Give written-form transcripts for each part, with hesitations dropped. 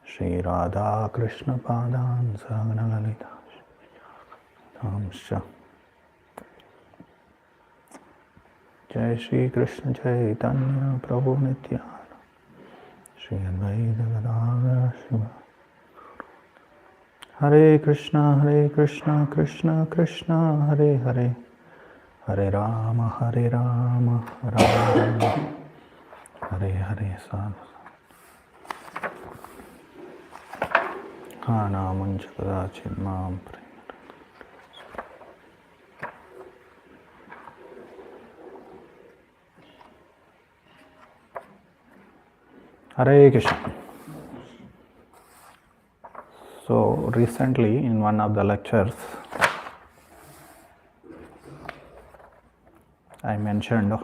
Shri Radha Krishna Padan Sagana Lalita Tamsha Jai Shri Krishna Chaitanya Prabhu Nityananda Shri Advaita Gadadhara Shiva Hare Krishna Krishna Krishna Hare Hare Hare Rama Rama Rama Hare Hare Sadhu Hana Manchakada Chidmam Hare Krishna. So recently in one of the lectures I mentioned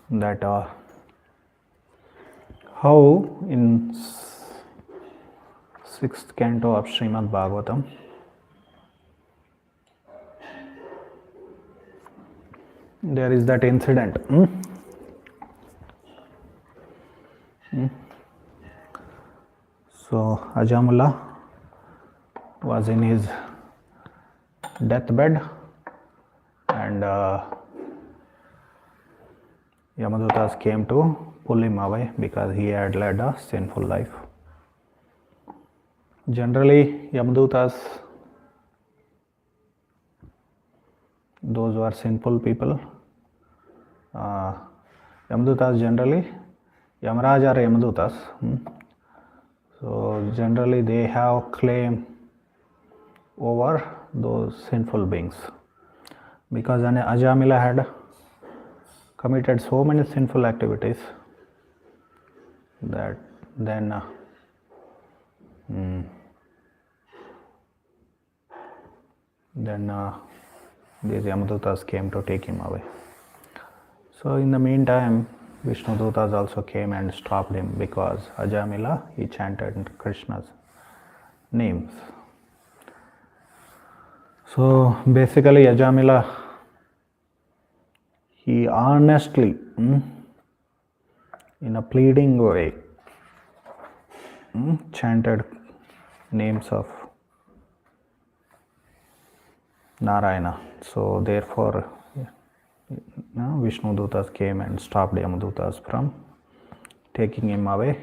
that how in sixth canto of Srimad Bhagavatam there is that incident. So Ajamula was in his deathbed and Yamadutas came to pull him away because he had led a sinful life. Generally, Yamadutas, those who are sinful people, Yamadutas generally, Yamaraj are Yamadutas. So generally they have claim over those sinful beings because Ajamila had committed so many sinful activities that then these Yamadutas came to take him away. So in the meantime, Vishnudutas also came and stopped him because Ajamila, he chanted Krishna's names. So basically Ajamila, he honestly, in a pleading way, chanted names of Narayana. So therefore, Vishnudutas came and stopped Yamadutas from taking him away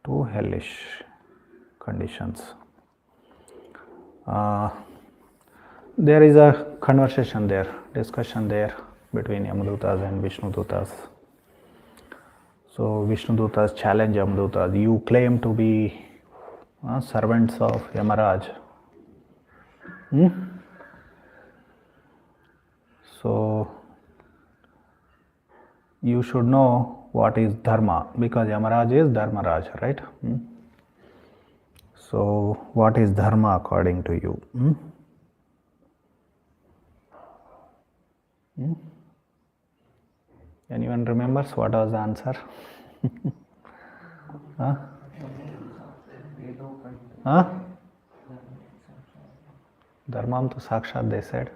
to hellish conditions. There is a conversation there, discussion there between Yamadutas and Vishnudutas. So Vishnudutas challenge Yamadutas, you claim to be servants of Yamaraj. So you should know what is dharma because Yamaraj is Dharmaraj, right? So what is dharma according to you? Anyone remembers what was the answer? Dharmam to sakshat, they said.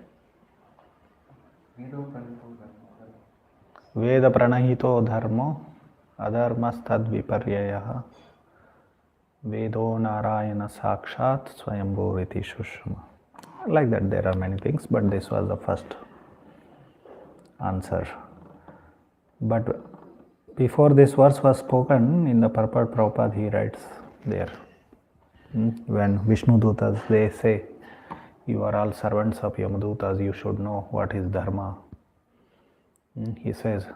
Veda pranahito dharmo adharmastad viparyayah Vedo Narayana Sakshat Swayambhuriti Shushma. Like that, there are many things, but this was the first answer. But before this verse was spoken, in the purport Prabhupada, he writes there, when Vishnudutas, they say, you are all servants of Yamadutas, you should know what is dharma. He says,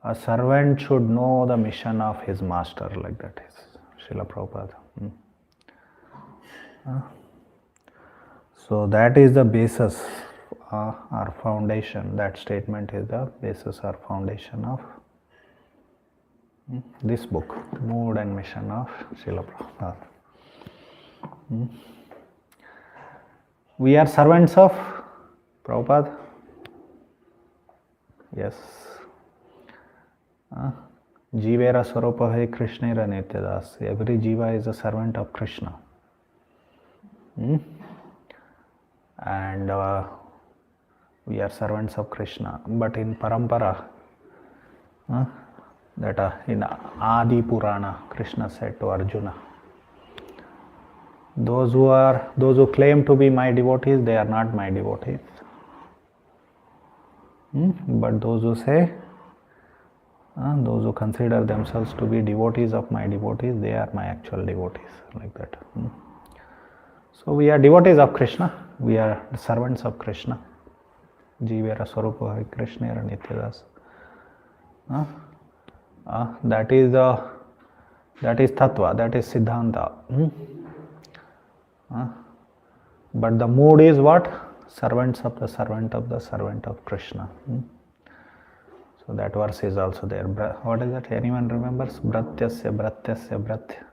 a servant should know the mission of his master, like that is Srila Prabhupada. So that is the basis, our foundation. That statement is the basis or foundation of this book, Mood and Mission of Srila Prabhupada. We are servants of Prabhupada. Yes. Jivera Swarupa hai Krishnera Nityadas. Every jiva is a servant of Krishna. And We are servants of Krishna. But in Parampara, in Adi Purana, Krishna said to Arjuna, those who claim to be my devotees, they are not my devotees. But those who say, those who consider themselves to be devotees of my devotees, they are my actual devotees, like that. So we are devotees of Krishna, we are the servants of Krishna. Jivera Swarupa Hare Krishna Nityadas. That is Tattva, that is Siddhanta. But the mood is what? Servants of the servant of the servant of Krishna. So that verse is also there. What is that? Anyone remembers? Bratyasya, Bratyasya, Bratya.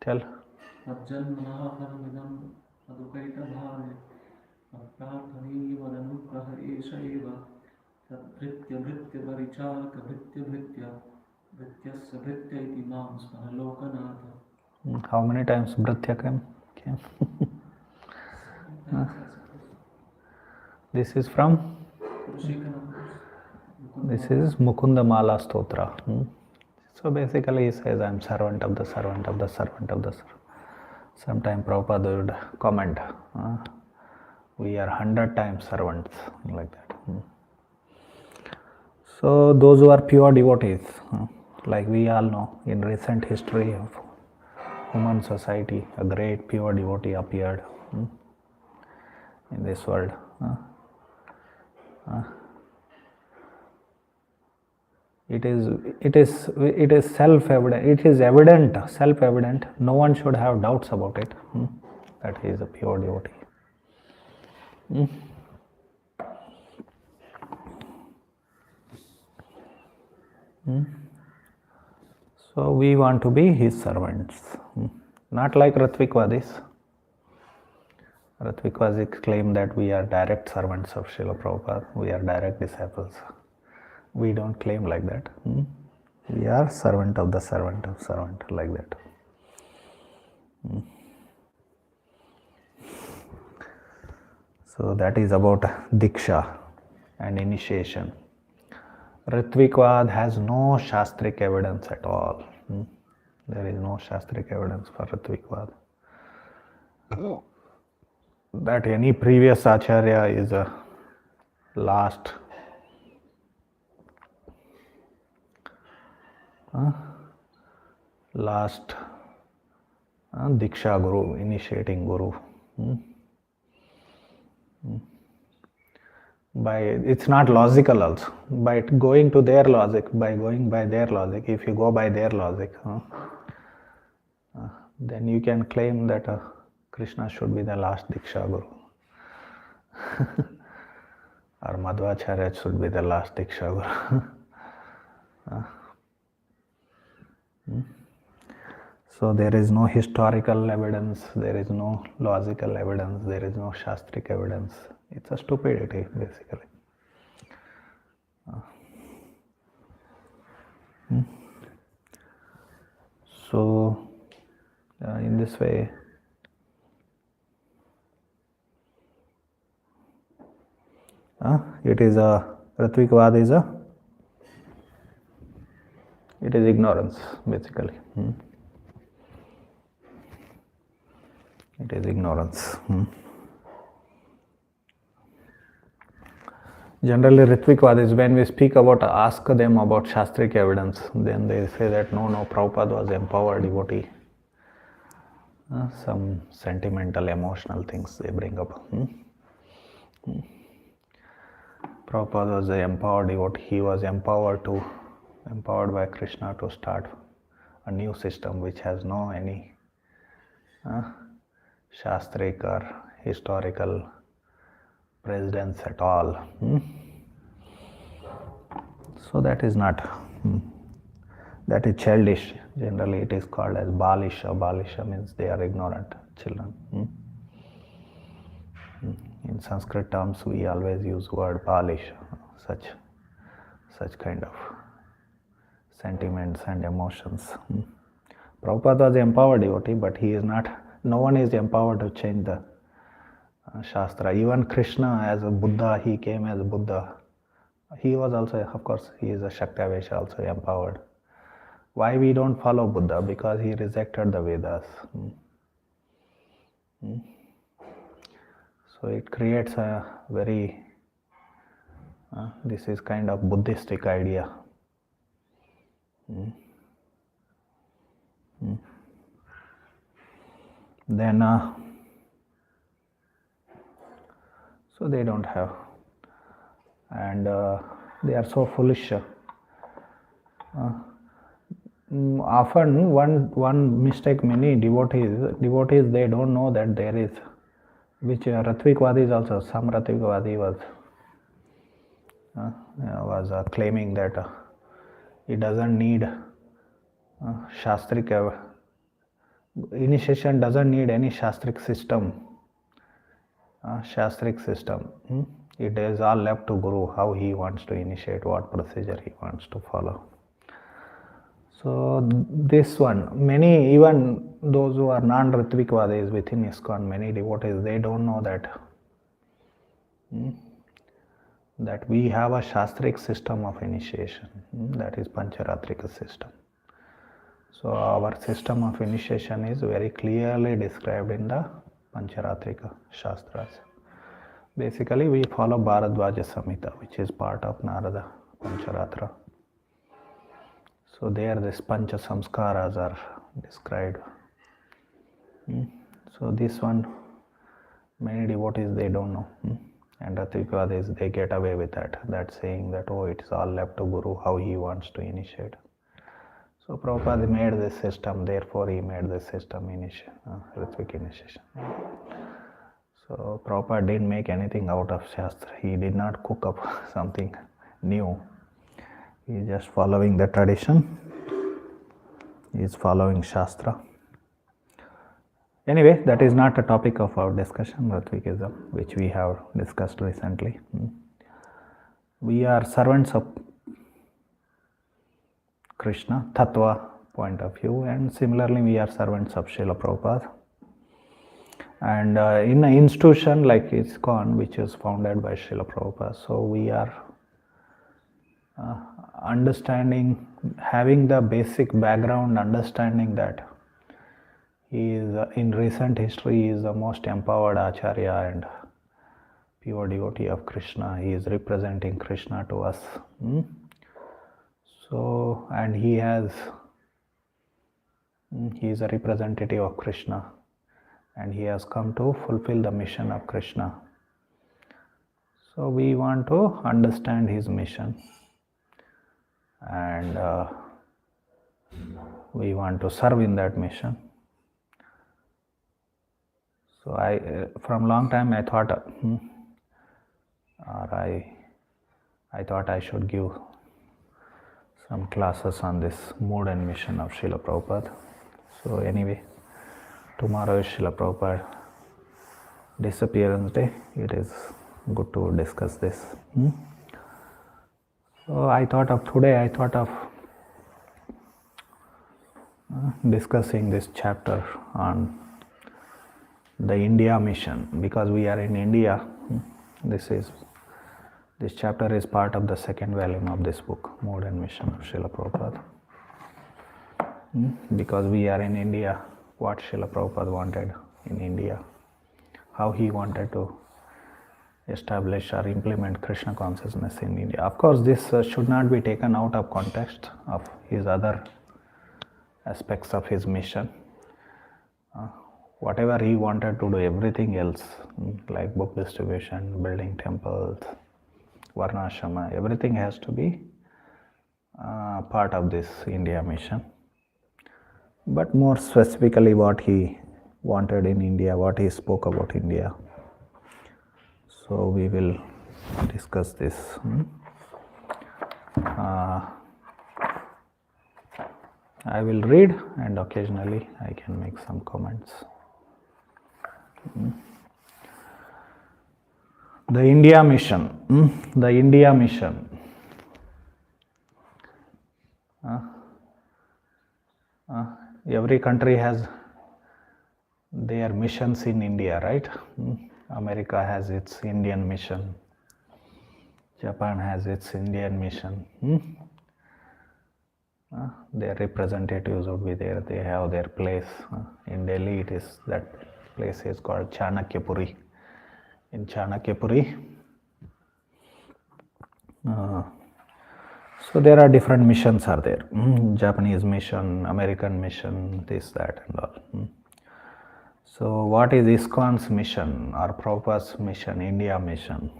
Tell. How many times Bratya came? This is from? This is Mukunda Mala Stotra. So basically he says, I am servant of the servant of the servant of the servant. Sometime Prabhupada would comment, we are 100 times servants, like that. So those who are pure devotees, like we all know, in recent history of human society, a great pure devotee appeared in this world. It is self-evident. It is evident, self-evident. No one should have doubts about it. That he is a pure devotee. So we want to be his servants, not like Ratvikvadis. Ratvikvadis claim that we are direct servants of Srila Prabhupada. We are direct disciples. We don't claim like that. We are servant of the servant of servant, like that. So that is about Diksha and initiation. Ritvikvad has no Shastric evidence at all. There is no Shastric evidence for Ritvikvad. That any previous Acharya is a last Diksha Guru, initiating Guru. It's not logical also. By going to their logic, by going by their logic, if you go by their logic, then you can claim that Krishna should be the last Diksha Guru. Or Madhvacharya should be the last Diksha Guru. So there is no historical evidence, there is no logical evidence, there is no Shastric evidence. It's a stupidity, basically. So, in this way, it is Ritvikvad it is ignorance, basically. It is ignorance. Generally, Ritvikvad is when we speak about, ask them about Shastric evidence, then they say that no, Prabhupada was empowered devotee. Some sentimental, emotional things they bring up. Prabhupada was an empowered devotee. He was empowered by Krishna to start a new system which has no any Shastric or historical precedence at all. So that is not, that is childish. Generally it is called as Balisha. Balisha means they are ignorant children. In Sanskrit terms we always use word Balisha, such kind of sentiments and emotions. Prabhupada was empowered devotee, but he is not, no one is empowered to change the Shastra. Even Krishna as a Buddha, he came as a Buddha. He was also, of course, he is a Shaktavesha, also empowered. Why we don't follow Buddha? Because he rejected the Vedas. So it creates a very, this is kind of Buddhistic idea. Then, so they don't have, and they are so foolish. Often one mistake many devotees they don't know that there is, which Ratvikwadis also, some Ratvikvadi was claiming that it doesn't need Shastrik, initiation doesn't need any Shastrik system. It is all left to Guru, how he wants to initiate, what procedure he wants to follow. So this one, many, even those who are non-Ritvikvadis within ISKCON, many devotees, they don't know that that we have a Shastric system of initiation, that is Pancharatrika system. So our system of initiation is very clearly described in the Pancharatrika Shastras. Basically, we follow Bharadwaja Samhita, which is part of Narada Pancharatra. So there this Pancha Samskaras are described. So this one, many devotees, they don't know. And Ratvikvadis, they get away with that saying that, oh, it's all left to Guru, how he wants to initiate. So Prabhupada made this system, therefore he made this system, Ritvik initiation. So Prabhupada didn't make anything out of Shastra. He did not cook up something new. He is just following the tradition. He is following Shastra. Anyway, that is not a topic of our discussion, Ratvikism, which we have discussed recently. We are servants of Krishna, Tattva point of view, and similarly we are servants of Srila Prabhupada. And in an institution like ISKCON, which is founded by Srila Prabhupada, so we are understanding, having the basic background understanding that he is, in recent history, he is the most empowered Acharya and pure devotee of Krishna. He is representing Krishna to us. So, and he is a representative of Krishna, and he has come to fulfill the mission of Krishna. So we want to understand his mission, and we want to serve in that mission. So from long time I thought, I thought I should give some classes on this mood and mission of Srila Prabhupada. So anyway, tomorrow is Srila Prabhupada disappearance day. It is good to discuss this. So I thought of discussing this chapter on the India mission, because we are in India. This chapter is part of the second volume of this book, Mood and Mission of Srila Prabhupada. Because we are in India, what Srila Prabhupada wanted in India, how he wanted to establish or implement Krishna consciousness in India. Of course, this should not be taken out of context of his other aspects of his mission. Whatever he wanted to do, everything else, like book distribution, building temples, Varnashrama, everything has to be part of this India mission. But more specifically what he wanted in India, what he spoke about India. So we will discuss this. I will read, and occasionally I can make some comments. The India mission. The India mission. Uh, every country has their missions in India, right? America has its Indian mission. Japan has its Indian mission. Their representatives would be there. They have their place. In Delhi, it is that place is called Chanakyapuri. In Chanakyapuri, so there are different missions are there. Japanese mission, American mission, this, that, and all. So what is ISKCON's mission or Prabhupada's mission, India mission?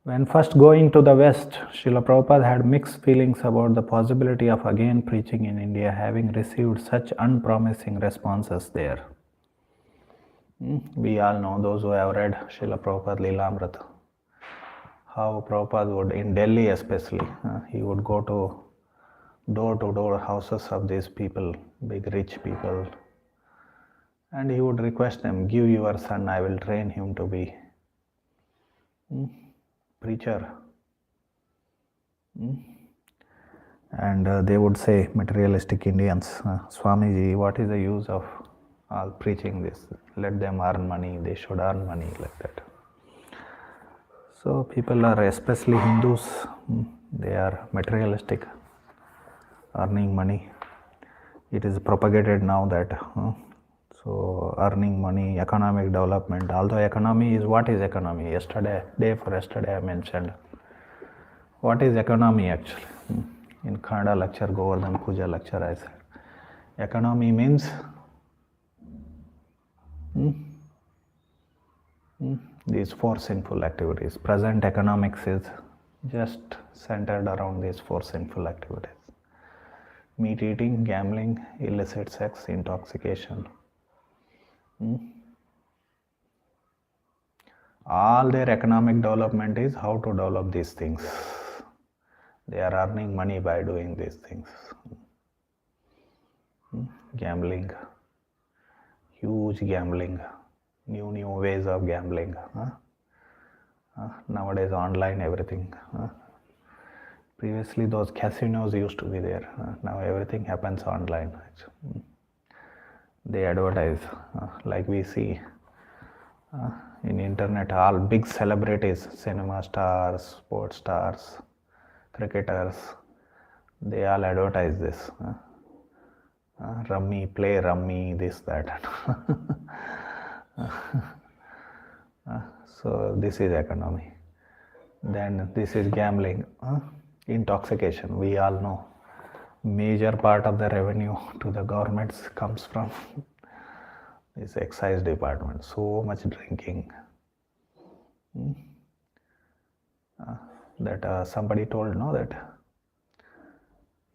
When first going to the West, Srila Prabhupada had mixed feelings about the possibility of again preaching in India, having received such unpromising responses there. We all know, those who have read Srila Prabhupada Leelamrita, how Prabhupada would, in Delhi especially, he would go to door houses of these people, big rich people, and he would request them, give your son, I will train him to be preacher. And they would say, materialistic Indians, Swamiji, what is the use of all preaching this? Let them earn money, they should earn money, like that. So people are, especially Hindus, they are materialistic, earning money. It is propagated now that so earning money, economic development, although economy is, what is economy? Day for yesterday I mentioned. What is economy actually? In Kannada lecture, Govardhan Puja lecture, I said, economy means these four sinful activities. Present economics is just centered around these four sinful activities. Meat eating, gambling, illicit sex, intoxication. All their economic development is how to develop these things. They are earning money by doing these things. Gambling, huge gambling, new ways of gambling. Nowadays online everything. Previously those casinos used to be there. Now everything happens online. They advertise, like we see in internet, all big celebrities, cinema stars, sports stars, cricketers, they all advertise this. Rummy, play rummy, this, that. So this is economy. Then this is gambling, intoxication. We all know major part of the revenue to the governments comes from this excise department. So much drinking. That somebody told, no, that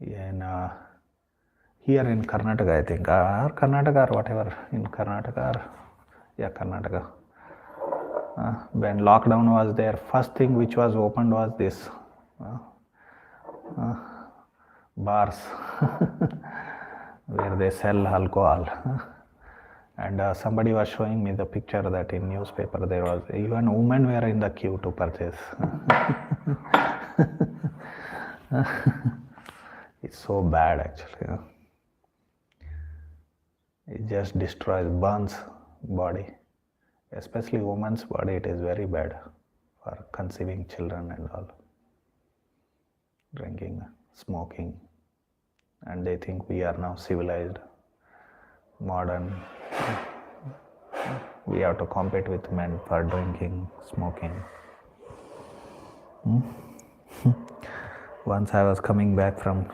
in here in Karnataka, I think, or Karnataka or whatever, in Karnataka, Karnataka. When lockdown was there, first thing which was opened was this bars where they sell alcohol. And somebody was showing me the picture that in newspaper there was even women were in the queue to purchase. It's so bad actually. It just destroys, burns body. Especially woman's body, it is very bad for conceiving children and all. Drinking, smoking, and they think we are now civilized, modern. We have to compete with men for drinking, smoking. Once I was coming back from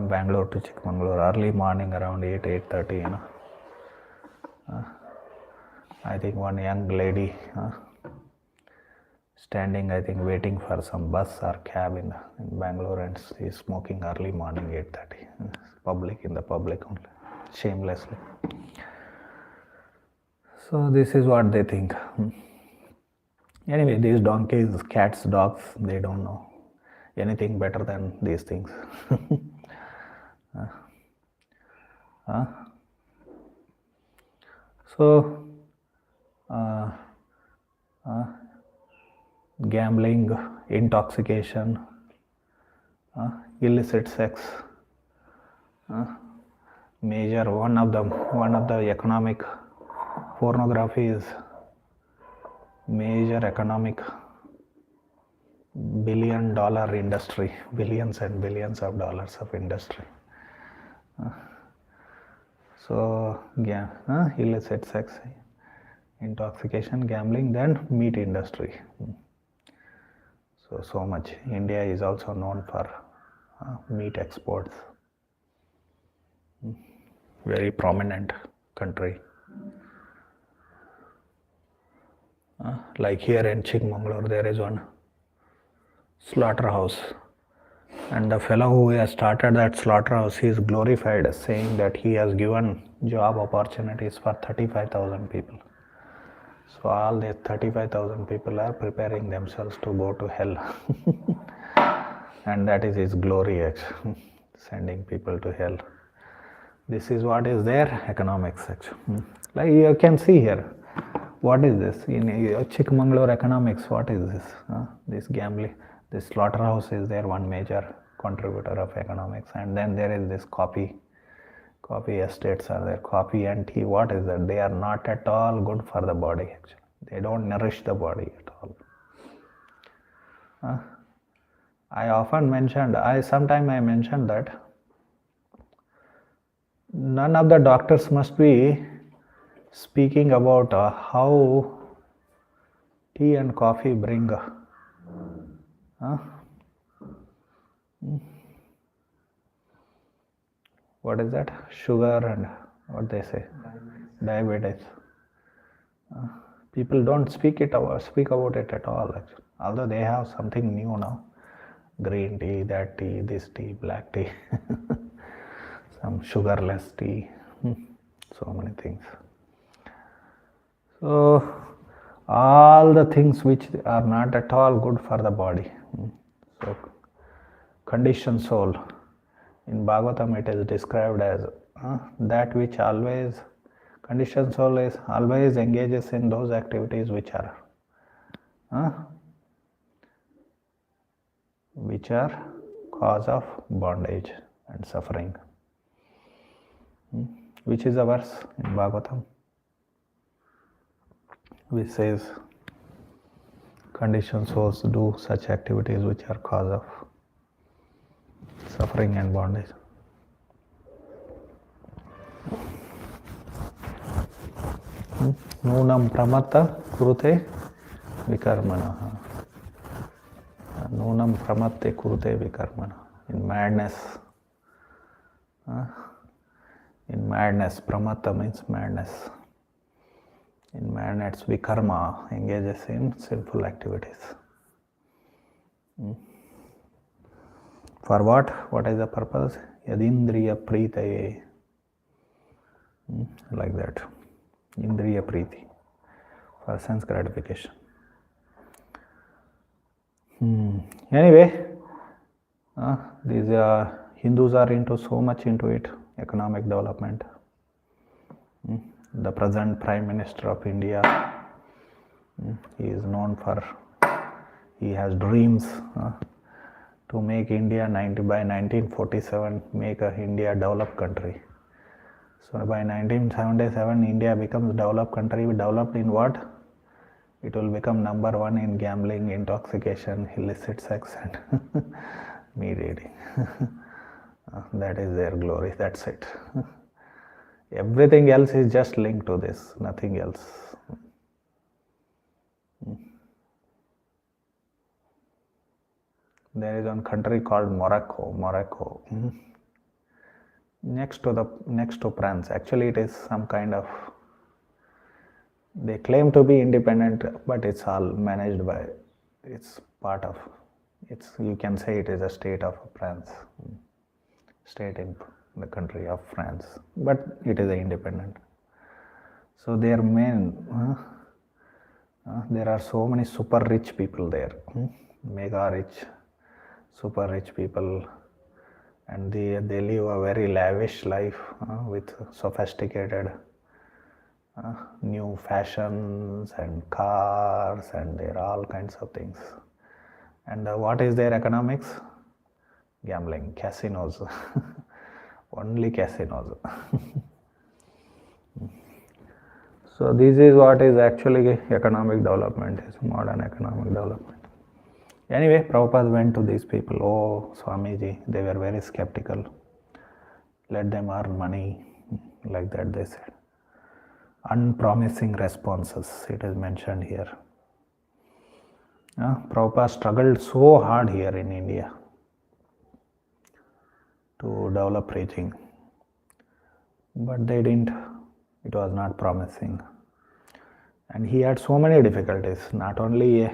Bangalore to Chikmagalur, early morning around 8:30, I think one young lady standing, I think waiting for some bus or cab in Bangalore, and she is smoking early morning 8:30, in the public only, shamelessly. So this is what they think. Anyway, these donkeys, cats, dogs, they don't know anything better than these things. So gambling, intoxication, illicit sex, Major one of the economic pornography is major economic billion-dollar industry, billions and billions of dollars of industry. So illicit sex, intoxication, gambling, then meat industry. So much. India is also known for meat exports. Very prominent country. Like here in Chikmagalur, there is one slaughterhouse, and the fellow who has started that slaughterhouse, he is glorified, saying that he has given job opportunities for 35,000 people. So all these 35,000 people are preparing themselves to go to hell. And that is his glory, actually, sending people to hell. This is what is their economics, actually. Like you can see here, what is this? In Chikmagalur economics, what is this? This gambling, this slaughterhouse is their one major contributor of economics. And then there is this coffee estates are there, coffee and tea. What is that? They are not at all good for the body, actually. They don't nourish the body at all. I often mentioned, sometime I mentioned that none of the doctors must be speaking about how tea and coffee bring what is that? Sugar and what they say? Diabetes. People don't speak about it at all, actually. Although they have something new now. Green tea, that tea, this tea, black tea. Some sugarless tea. So many things. So all the things which are not at all good for the body. So conditioned soul. In Bhagavatam it is described as that which always, conditioned soul is always engages in those activities which are cause of bondage and suffering. Which is a verse in Bhagavatam which says conditioned souls do such activities which are cause of suffering and bondage. Nunam pramatta kurute vikarmana. Nunam pramatte kurute vikarmana. In madness, pramatta means madness. In madness, vikarma engages in sinful activities. For what? What is the purpose? Yadindriya pritaye. Like that. Indriya priti. For sense gratification. Anyway, these Hindus are so much into it, economic development. The present Prime Minister of India, he is known for, he has dreams to make India by 1947, make a India developed country. So by 1977, India becomes developed country. Developed in what? It will become number one in gambling, intoxication, illicit sex, and meat eating. That is their glory. That's it. Everything else is just linked to this, nothing else. There is one country called Morocco. Next to France. Actually, it is some kind of, they claim to be independent, but it's all managed by, it's part of, you can say it is a state of France, state in the country of France, but it is independent. So their there are so many super rich people there, mega rich, super rich people, and they live a very lavish life with sophisticated new fashions and cars, and there are all kinds of things. And what is their economics? Gambling, casinos. Only casinos. So this is what is actually economic development, is modern economic development. Anyway, Prabhupada went to these people. Oh, Swamiji, they were very skeptical. Let them earn money, like that they said. Unpromising responses, it is mentioned here. Prabhupada struggled so hard here in India to develop preaching, but they didn't. It was not promising. And he had so many difficulties, not only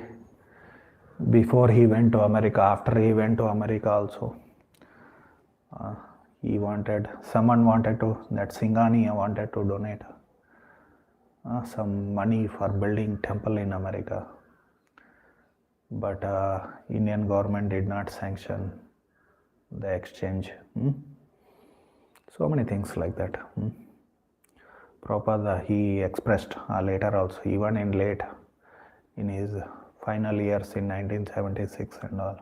before he went to America, after he went to America also. Someone wanted to, that Singhani wanted to donate some money for building temple in America. But Indian government did not sanction the exchange. So many things like that. Prabhupada, he expressed later also, even in his final years in 1976 and all,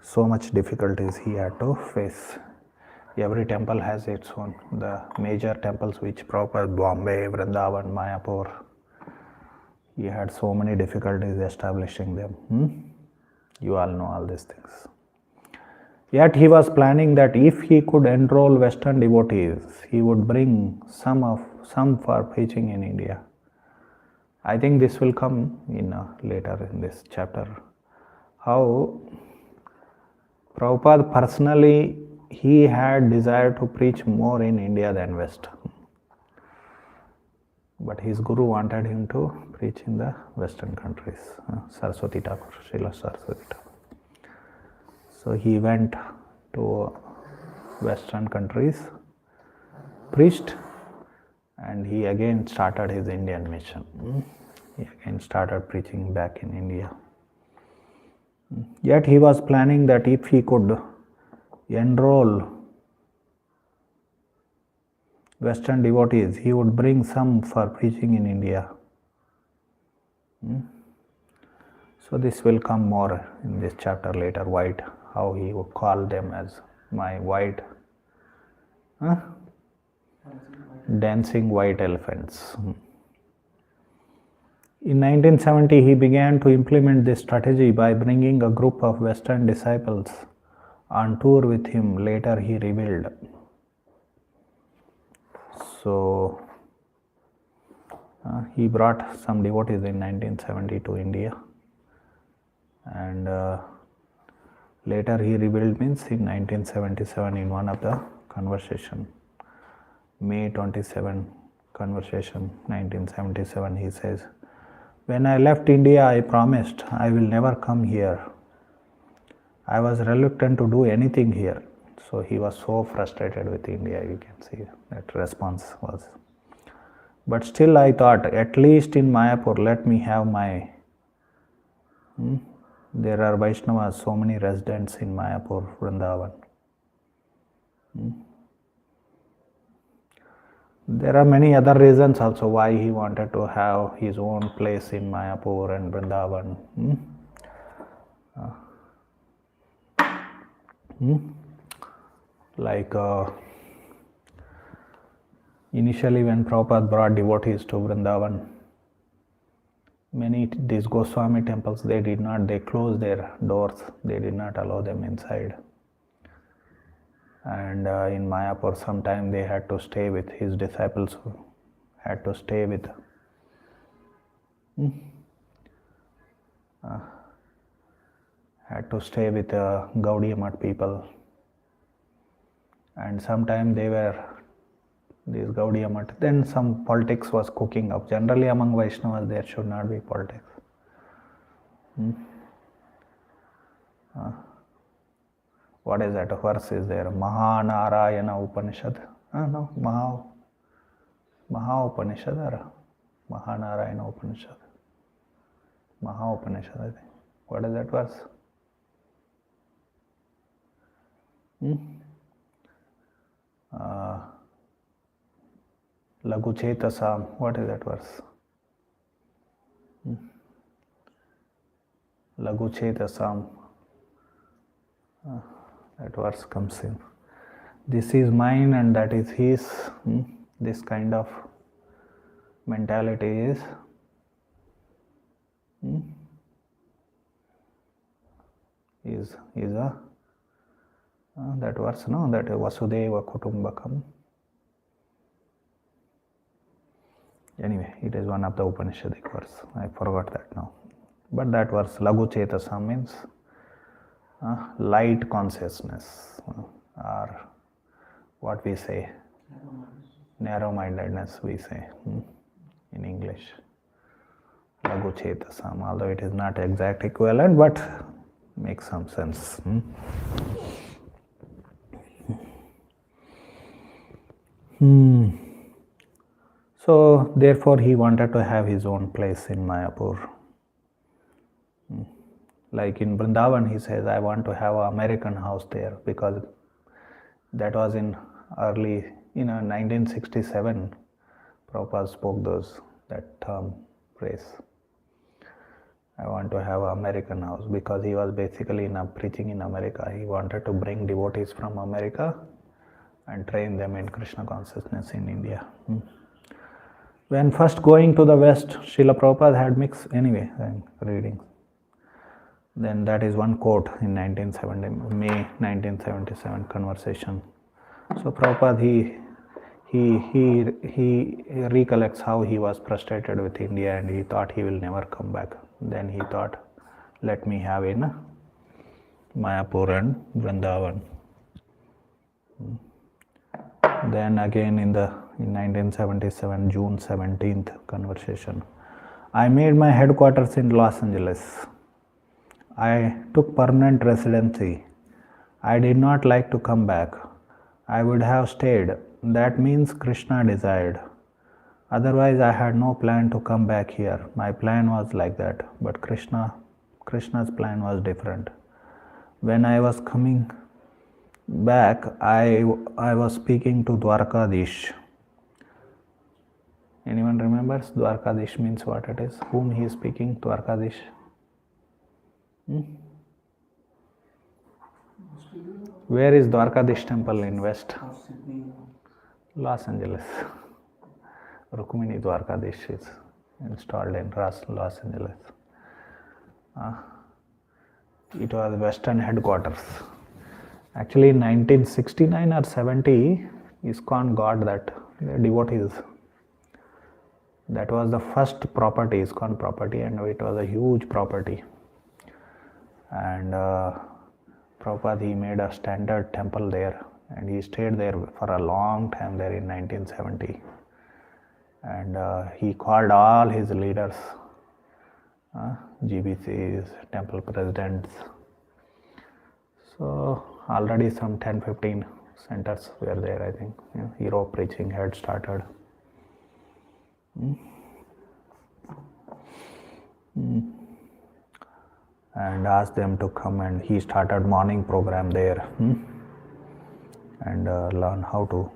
so much difficulties he had to face. Every temple has its own. The major temples which Prabhupada, Bombay, Vrindavan, Mayapur, he had so many difficulties establishing them. You all know all these things. Yet he was planning that if he could enroll Western devotees, he would bring some for preaching in India. I think this will come in later in this chapter. How Prabhupada personally, he had desire to preach more in India than West. But his guru wanted him to preach in the Western countries. Saraswati Thakur, Srila Saraswati Thakur. So he went to Western countries, preached, and he again started his Indian mission. He again started preaching back in India. Yet he was planning that if he could enroll Western devotees, he would bring some for preaching in India. So this will come more in this chapter later, white, how he would call them as my white, dancing white elephants. In 1970, he began to implement this strategy by bringing a group of Western disciples on tour with him. Later he revealed. So he brought some devotees in 1970 to India, and later he revealed means in 1977 in one of the conversation, May 27 conversation 1977, he says, "When I left India, I promised I will never come here. I was reluctant to do anything here." So he was so frustrated with India, you can see that response was. But still I thought, at least in Mayapur, let me have my, there are Vaishnavas, so many residents in Mayapur, Vrindavan. There are many other reasons also why he wanted to have his own place in Mayapur and Vrindavan. Like initially when Prabhupada brought devotees to Vrindavan, many these Goswami temples, they closed their doors, they did not allow them inside. And in Mayapur, sometime they had to stay with his disciples, who had to stay with Gaudiya Math people. And sometime they were these Gaudiya Math. Then some politics was cooking up. Generally among Vaishnavas there should not be politics. What is that verse is there? Mahanarayana Upanishad? No, Maha Upanishad or Mahanarayana Upanishad? Maha Upanishad, I think. What is that verse? Lagu Chetasam. What is that verse? Lagu Chetasam. That verse comes in. this is mine and that is his. This kind of mentality is a that verse, no, that Vasudeva Kutumbakam. Anyway, it is one of the Upanishadic verse. I forgot that now. But that verse, Lagu Chetasa, means light consciousness, or what we say, narrow-mindedness, we say in English. Lagu Chetasam, although it is not exact equivalent, but makes some sense. So, therefore, he wanted to have his own place in Mayapur. Like in Vrindavan, he says, I want to have an American house there, because that was in early, 1967, Prabhupada spoke that term, phrase. I want to have an American house, because he was basically preaching in America. He wanted to bring devotees from America and train them in Krishna consciousness in India. When first going to the West, Srila Prabhupada had mixed, anyway, I'm reading. Then that is one quote in May 1977 conversation. So Prabhupada, he recollects how he was frustrated with India and he thought he will never come back. Then he thought, let me have in Mayapur and Vrindavan. Then again in 1977, June 17th conversation, I made my headquarters in Los Angeles. I took permanent residency. I did not like to come back. I would have stayed. That means Krishna desired. Otherwise, I had no plan to come back here. My plan was like that, but Krishna's plan was different. When I was coming back, I was speaking to Dwarkadish. Anyone remembers? Dwarkadish means what it is? Whom he is speaking? Dwarkadish. Where is Dwarkadish temple in West? Los Angeles. Rukmini Dwarkadish is installed in Los Angeles. It was Western headquarters. Actually, in 1969 or 70, ISKCON got that devotees. That was the first property, ISKCON property, and it was a huge property. And Prabhupada, he made a standard temple there, and he stayed there for a long time there in 1970. And he called all his leaders, GBCs, temple presidents. So already some 10-15 centers were there, I think. Hero preaching had started. And asked them to come, and he started morning program there and learn how to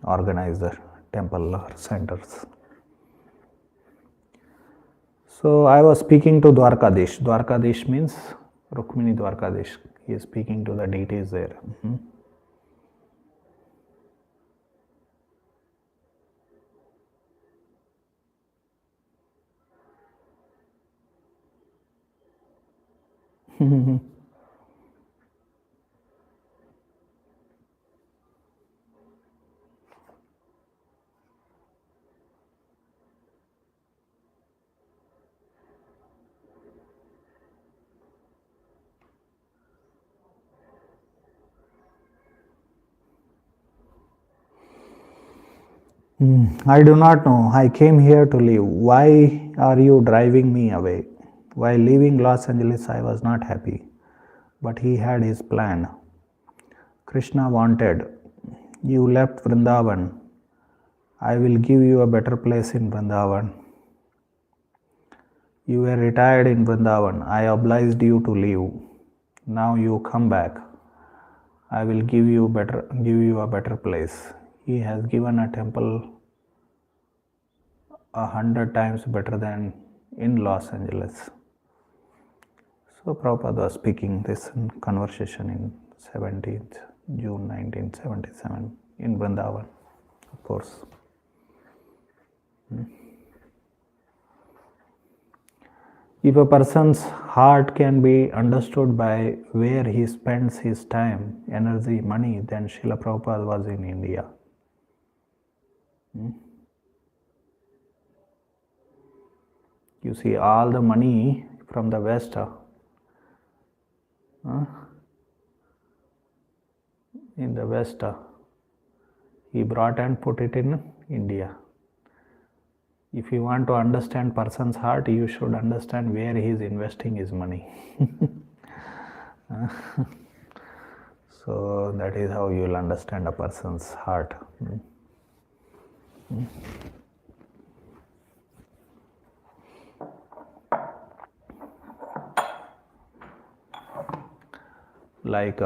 organize the temple centers. So I was speaking to Dwarkadish. Dwarkadish means Rukmini Dwarkadish. He is speaking to the deities there. I do not know. I came here to live. Why are you driving me away? While leaving Los Angeles, I was not happy. But he had his plan. Krishna wanted, you left Vrindavan. I will give you a better place in Vrindavan. You were retired in Vrindavan. I obliged you to leave. Now you come back. I will give you a better place. He has given a temple 100 times better than in Los Angeles. So Prabhupada was speaking this in conversation in 17th June 1977 in Vrindavan, of course. If a person's heart can be understood by where he spends his time, energy, money, then Srila Prabhupada was in India. You see, all the money from the West, in the West, he brought and put it in India. If you want to understand person's heart, you should understand where he is investing his money. So that is how you will understand a person's heart. Like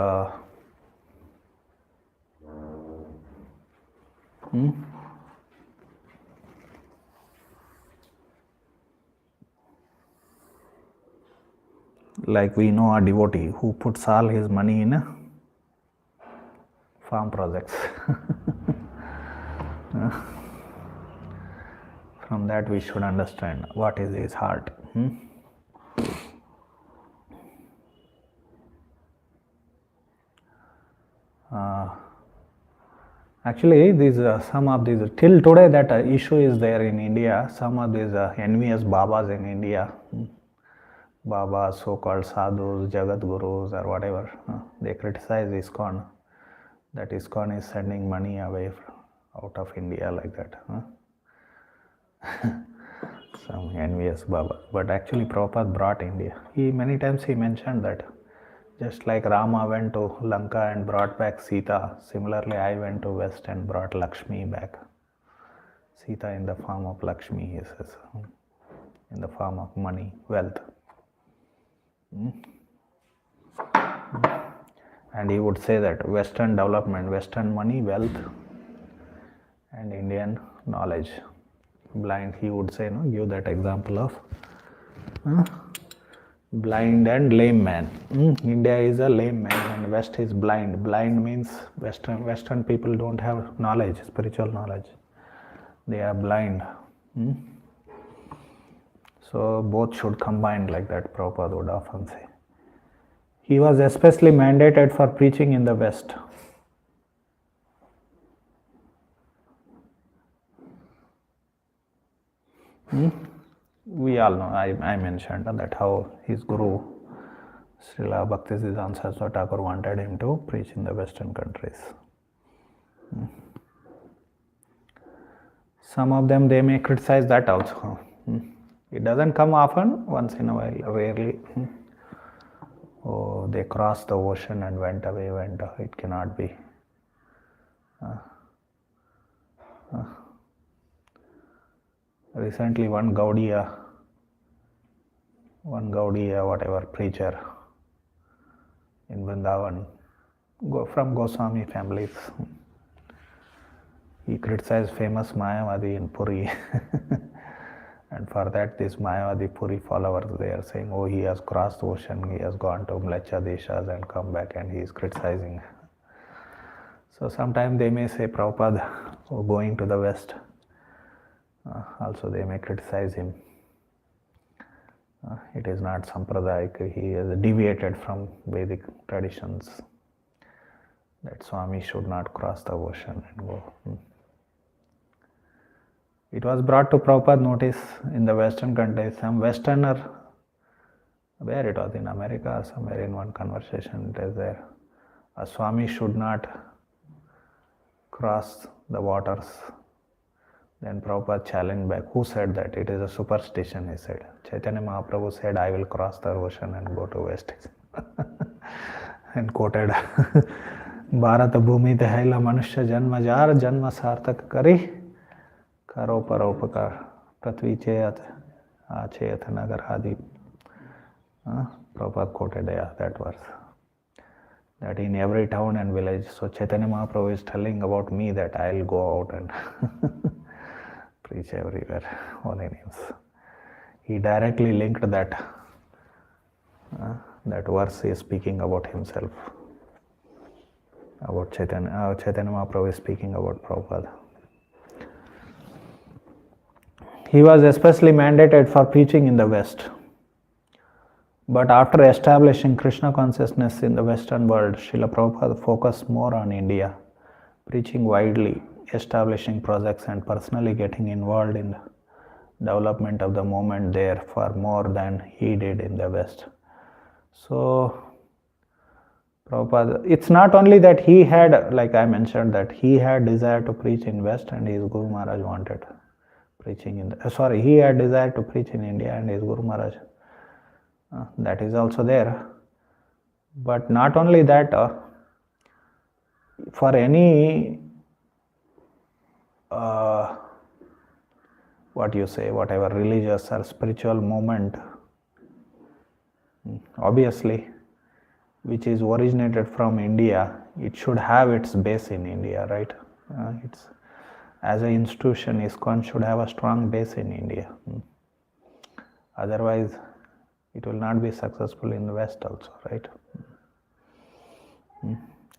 like we know a devotee who puts all his money in farm projects. From that we should understand what is his heart. Actually, these some of these till today that issue is there in India. Some of these envious Babas in India, Babas, so-called sadhus, Jagat Gurus, or whatever, they criticize ISKCON. That ISKCON is sending money away out of India like that. Some envious Baba. But actually, Prabhupada brought India. Many times he mentioned that. Just like Rama went to Lanka and brought back Sita, similarly I went to West and brought Lakshmi back. Sita in the form of Lakshmi, he says, in the form of money, wealth. And he would say that Western development, Western money, wealth, and Indian knowledge. Blind, he would say, give that example of blind and lame man. India is a lame man and West is blind. Blind means Western people don't have knowledge, spiritual knowledge. They are blind. So both should combine like that, Prabhupada would often say. He was especially mandated for preaching in the West. We all know, I mentioned that how his guru, Srila Bhaktisiddhanta Saraswati Thakur, wanted him to preach in the Western countries. Some of them, they may criticize that also. It doesn't come often, once in a while, rarely. Oh, they crossed the ocean and went away, it cannot be. Recently, one Gaudiya, whatever, preacher in Vrindavan, from Goswami families, he criticized famous Mayavadi in Puri. And for that, these Mayavadi Puri followers, they are saying, oh, he has crossed the ocean, he has gone to Mlecha Deshas and come back, and he is criticizing. So sometimes they may say, Prabhupada, going to the West. Also they may criticize him. It is not Sampradayak, he has deviated from Vedic traditions. That Swami should not cross the ocean and go. It was brought to Prabhupada notice in the Western countries. Some Westerner, where it was in America or somewhere in one conversation, it is there. A Swami should not cross the waters. Then Prabhupada challenged back. Who said that? It is a superstition, he said. Chaitanya Mahaprabhu said, I will cross the ocean and go to West. And quoted, Bharat bhumi tehila manushya janma jar janma sartak kari karo paropakar prithvi cheyat acheyat nagar adi. Prabhupada quoted that verse. That in every town and village. So Chaitanya Mahaprabhu is telling about me that I will go out and preach everywhere, holy names. He directly linked that verse is speaking about himself. about Chaitanya. Chaitanya Mahaprabhu is speaking about Prabhupada. He was especially mandated for preaching in the West. But after establishing Krishna consciousness in the Western world, Srila Prabhupada focused more on India, preaching widely, establishing projects, and personally getting involved in the development of the movement there far more than he did in the West. So, Prabhupada, it's not only that he had, like I mentioned, that he had desire to preach in West and his Guru Maharaj wanted preaching in the, he had desire to preach in India and his Guru Maharaj. That is also there. But not only that, for any whatever religious or spiritual movement, obviously, which is originated from India, it should have its base in India, right? It's as an institution, ISKCON should have a strong base in India. Otherwise, it will not be successful in the West also, right?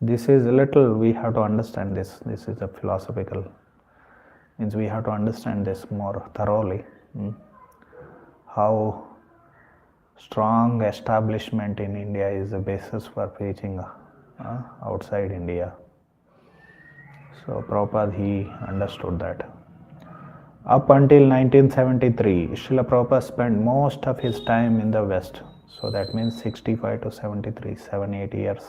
This is a little, we have to understand this. This is a philosophical, means we have to understand this more thoroughly. How strong establishment in India is the basis for preaching outside India. So Prabhupada, he understood that. Up until 1973, Srila Prabhupada spent most of his time in the West. So that means 65 to 73, 7-8 years.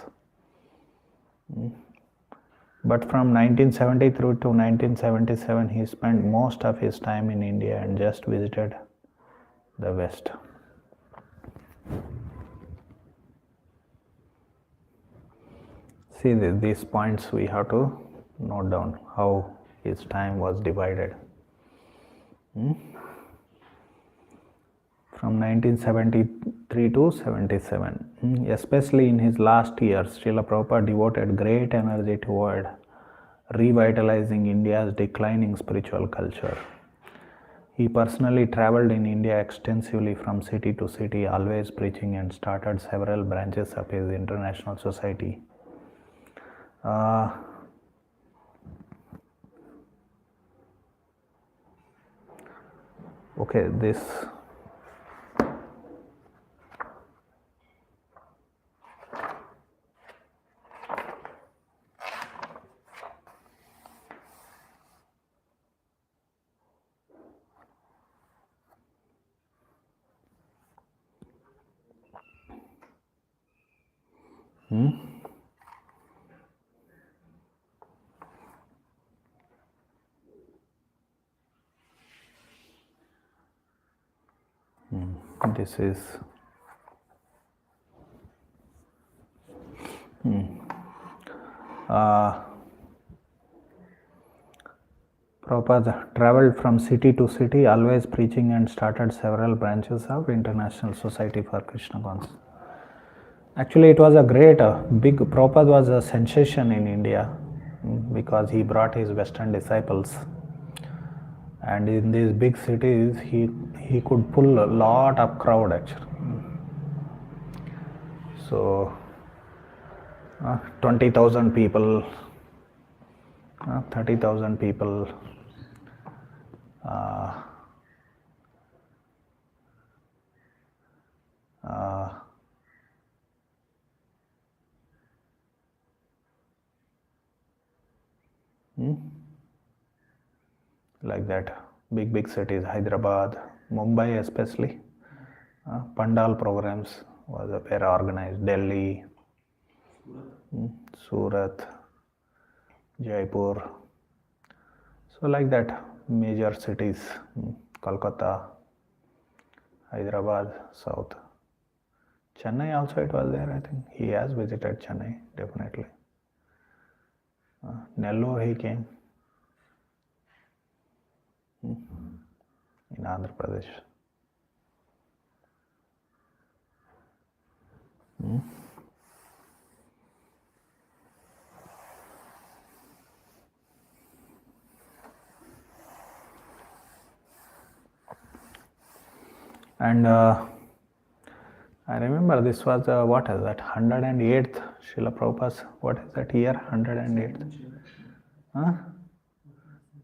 But from 1973 to 1977, he spent most of his time in India and just visited the West. See, these points we have to note down, how his time was divided. From 1973 to 77, especially in his last years, Srila Prabhupada devoted great energy toward revitalizing India's declining spiritual culture. He personally traveled in India extensively from city to city, always preaching, and started several branches of his international society. Okay, this this is Prabhupada traveled from city to city, always preaching, and started several branches of International Society for Krishna Consciousness. Actually, it was a great, big, Prabhupada was a sensation in India because he brought his Western disciples. And in these big cities, he could pull a lot of crowd actually. So, 20,000 people, 30,000 people, like that. Big cities, Hyderabad, Mumbai especially. Pandal programs were organized. Delhi, Surat, Jaipur. So like that, major cities, Kolkata, Hyderabad, South. Chennai also it was there, I think. He has visited Chennai, definitely. Nellore he came in Andhra Pradesh. And I remember this was what is that 108th Srila Prabhupada's, what is that year? 108. Huh?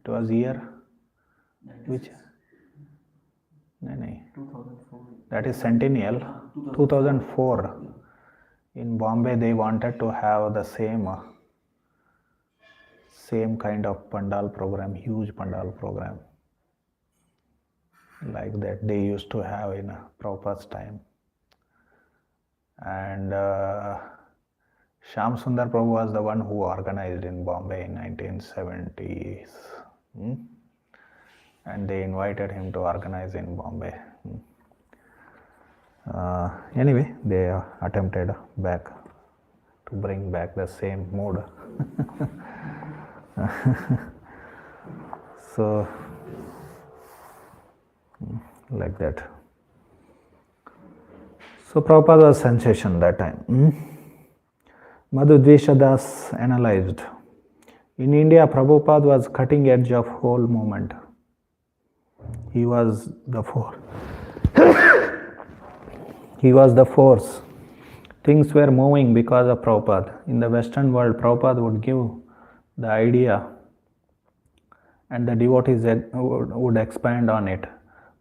It was year which? No, no. 2004. That is centennial. 2004. In Bombay, they wanted to have the same kind of pandal program, huge pandal program, like that they used to have in Prabhupada's time. And Shyam Sundar Prabhu was the one who organized in Bombay in 1970s. And they invited him to organize in Bombay. Anyway, they attempted back to bring back the same mood. So, like that. So Prabhupada was sensation that time. Madhu Dvesha Das analyzed. In India, Prabhupada was cutting edge of whole movement. He was the force. He was the force. Things were moving because of Prabhupada. In the Western world, Prabhupada would give the idea and the devotees would expand on it.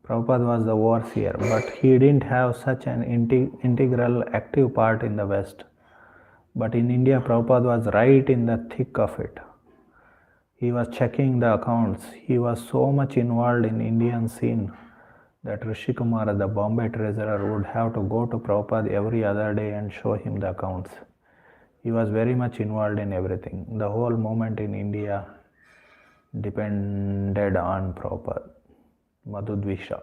Prabhupada was the overseer, but he didn't have such an integral, active part in the West. But in India, Prabhupada was right in the thick of it. He was checking the accounts. He was so much involved in Indian scene that Rishi Kumar, the Bombay treasurer, would have to go to Prabhupada every other day and show him the accounts. He was very much involved in everything. The whole movement in India depended on Prabhupada. Madhu Dvesha.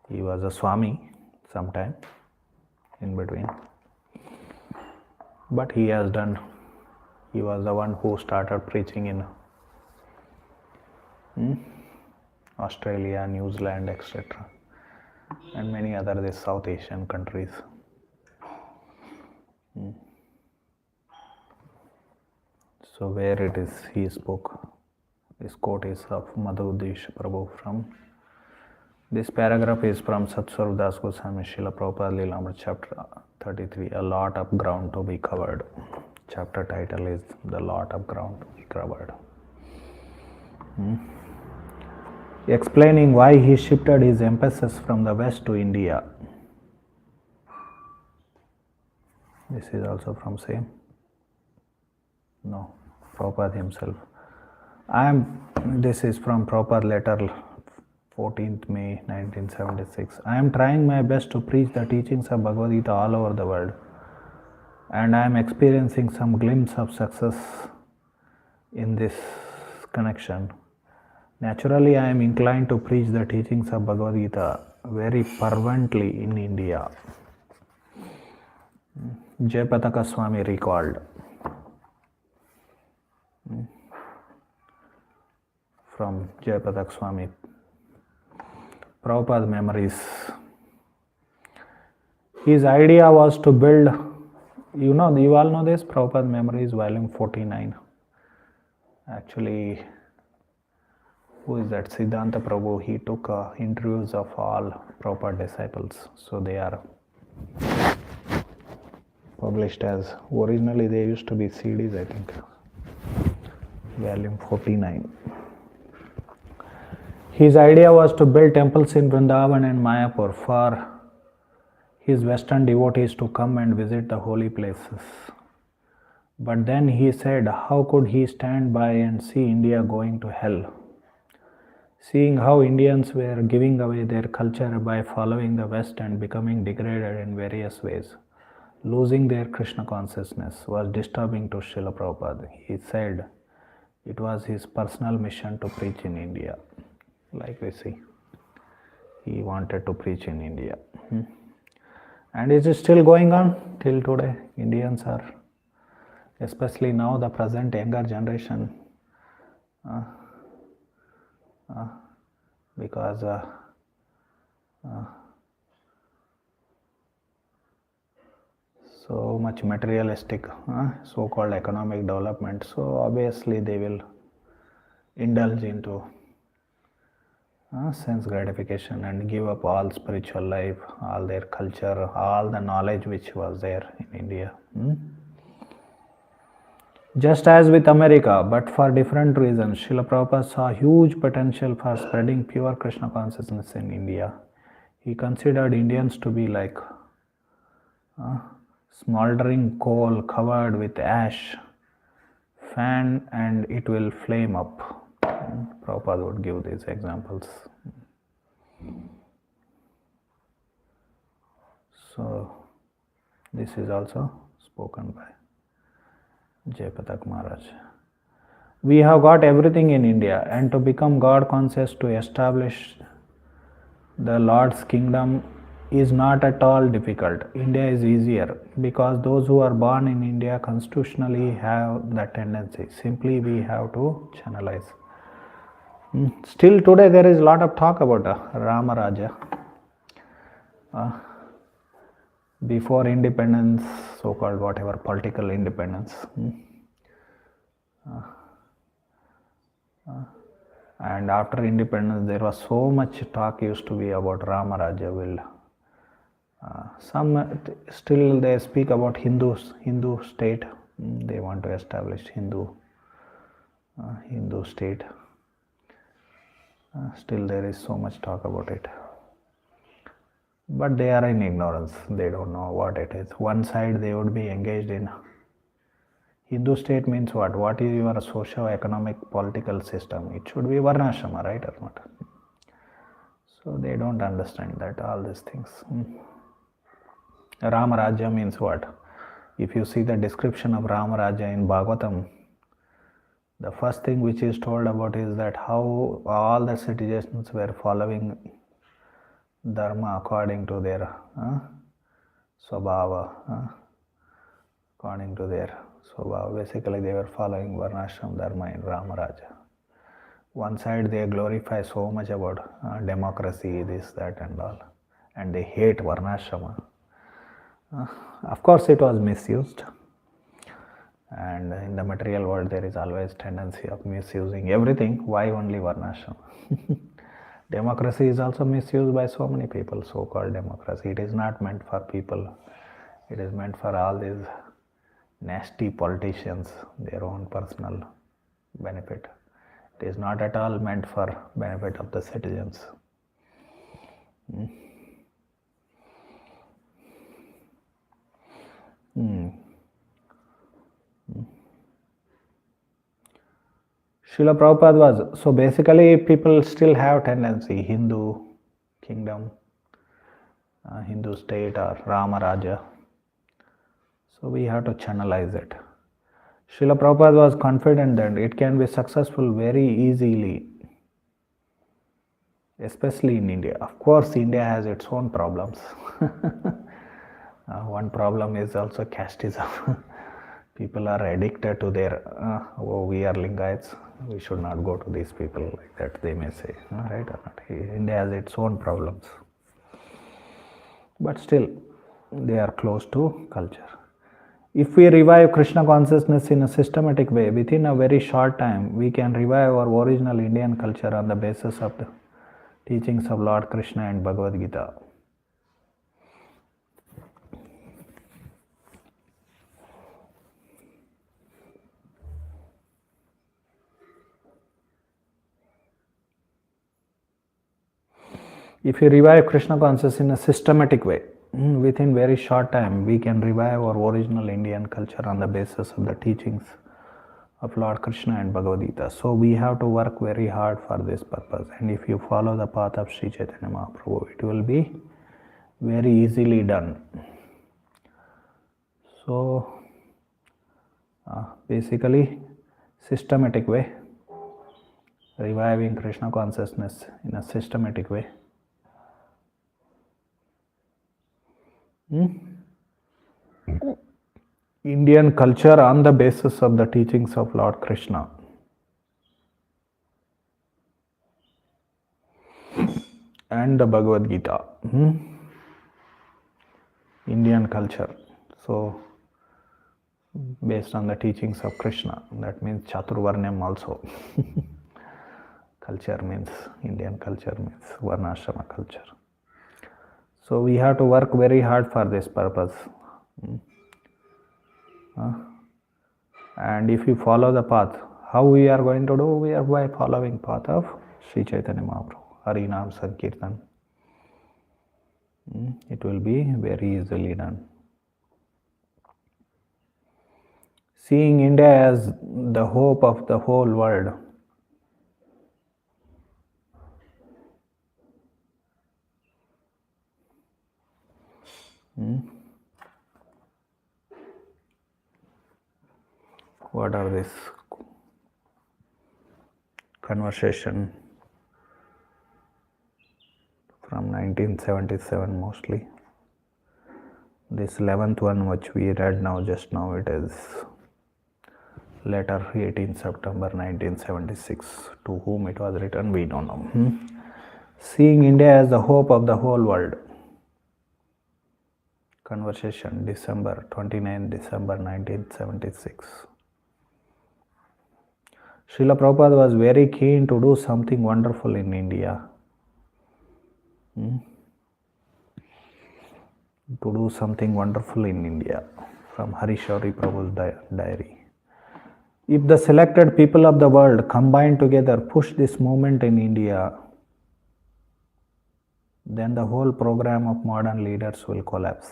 He was a Swami sometime in between. But he was the one who started preaching in Australia, New Zealand, etc. and many other South Asian countries. So where it is he spoke, this quote is of Madhu Dvesha Prabhu from. This paragraph is from Satswarup Das Goswami Srila Prabhupada Leelamrita chapter 33, a lot of ground to be covered. Chapter title is The Lot of Ground to be Covered. Explaining why he shifted his emphasis from the West to India. This is also from same? No, Prabhupada himself. This is from Prabhupada letter 14th May 1976. I am trying my best to preach the teachings of Bhagavad Gita all over the world, and I am experiencing some glimpse of success in this connection. Naturally, I am inclined to preach the teachings of Bhagavad Gita very fervently in India. Jayapataka Swami recalled. From Jayapataka Swami, Prabhupada memories. His idea was to build, you all know this, Prabhupada Memories, volume 49. Actually, who is that? Siddhanta Prabhu, he took interviews of all Prabhupada disciples. So they are published as, originally they used to be CDs, I think. Volume 49. His idea was to build temples in Vrindavan and Mayapur for his Western devotees to come and visit the holy places. But then he said, how could he stand by and see India going to hell? Seeing how Indians were giving away their culture by following the West and becoming degraded in various ways, losing their Krishna consciousness, was disturbing to Srila Prabhupada. He said it was his personal mission to preach in India. Like we see, he wanted to preach in India. And it is still going on till today. Indians are, especially now the present younger generation, because so much materialistic so-called economic development, so obviously they will indulge into sense gratification and give up all spiritual life, all their culture, all the knowledge which was there in India. Just as with America, but for different reasons, Srila Prabhupada saw huge potential for spreading pure Krishna consciousness in India. He considered Indians to be like smoldering coal covered with ash, fan and it will flame up. Prabhupada would give these examples. So, this is also spoken by Jayapatak Maharaj. We have got everything in India, and to become God conscious, to establish the Lord's kingdom is not at all difficult. India is easier because those who are born in India constitutionally have that tendency. Simply we have to channelize. Still today there is a lot of talk about Rama Raja. Before independence, so-called whatever political independence, and after independence there was so much talk used to be about Rama Raja will. Some still they speak about Hindu state. They want to establish Hindu state. Still there is so much talk about it. But they are in ignorance. They don't know what it is. One side they would be engaged in Hindu state means what? What is your socio-economic political system? It should be Varnashrama, right or not? So they don't understand that all these things. Rama Raja means what? If you see the description of Rama Raja in Bhagavatam, the first thing which is told about is that how all the citizens were following Dharma according to their Swabhava. According to their Swabhava. Basically they were following Varnashram Dharma in Rama Raja. One side they glorify so much about democracy, this, that and all. And they hate Varnashrama. Of course it was misused. And in the material world there is always tendency of misusing everything. Why only Varnashrama? Democracy is also misused by so many people, so-called democracy. It is not meant for people. It is meant for all these nasty politicians, their own personal benefit. It is not at all meant for benefit of the citizens. Srila Prabhupada was, so basically people still have tendency, Hindu kingdom, Hindu state or Rama Raja. So we have to channelize it. Srila Prabhupada was confident that it can be successful very easily, especially in India. Of course, India has its own problems. One problem is also casteism. People are addicted to their, we are Lingayats, we should not go to these people like that, they may say, right or not. India has its own problems. But still, they are close to culture. If we revive Krishna consciousness in a systematic way, within a very short time, we can revive our original Indian culture on the basis of the teachings of Lord Krishna and Bhagavad Gita. If we revive Krishna consciousness in a systematic way, within very short time, we can revive our original Indian culture on the basis of the teachings of Lord Krishna and Bhagavad Gita. So we have to work very hard for this purpose. And if you follow the path of Sri Chaitanya Mahaprabhu, it will be very easily done. So basically, systematic way, reviving Krishna consciousness in a systematic way. Indian culture on the basis of the teachings of Lord Krishna. And the Bhagavad Gita. Indian culture. So, based on the teachings of Krishna, that means Chaturvarnyam also. culture means, Indian culture means Varnashrama culture. So we have to work very hard for this purpose. And if you follow the path, how we are going to do? We are by following path of Sri Chaitanya Mahaprabhu, Harinam Sankirtan. It will be very easily done. Seeing India as the hope of the whole world. What are this conversation from 1977 mostly? This 11th one which we read now, just now, it is letter 18 September 1976. To whom it was written, we don't know. Seeing India as the hope of the whole world. Conversation, December 29 December 1976. Srila Prabhupada was very keen to do something wonderful in India. To do something wonderful in India. From Harishori Prabhu's diary. If the selected people of the world combine together, push this movement in India, then the whole program of modern leaders will collapse.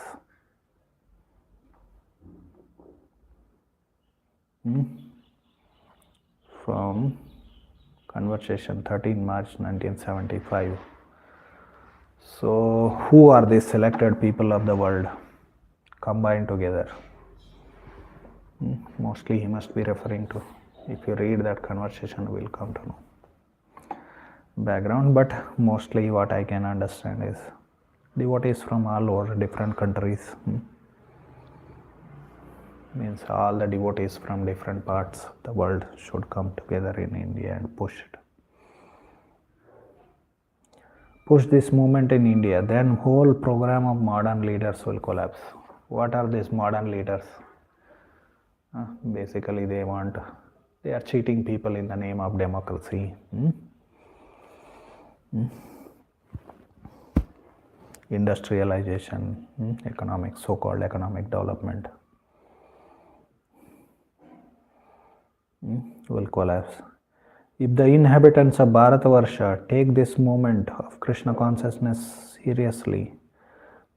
From conversation 13 March 1975. So, who are these selected people of the world combined together? Mostly he must be referring to, if you read that conversation, you will come to know background, but mostly what I can understand is devotees from all over different countries. Means all the devotees from different parts of the world should come together in India and push it. Push this movement in India, then whole program of modern leaders will collapse. What are these modern leaders? Basically they are cheating people in the name of democracy. Industrialization, economic, so-called economic development will collapse. If the inhabitants of Bharatavarsha take this movement of Krishna consciousness seriously,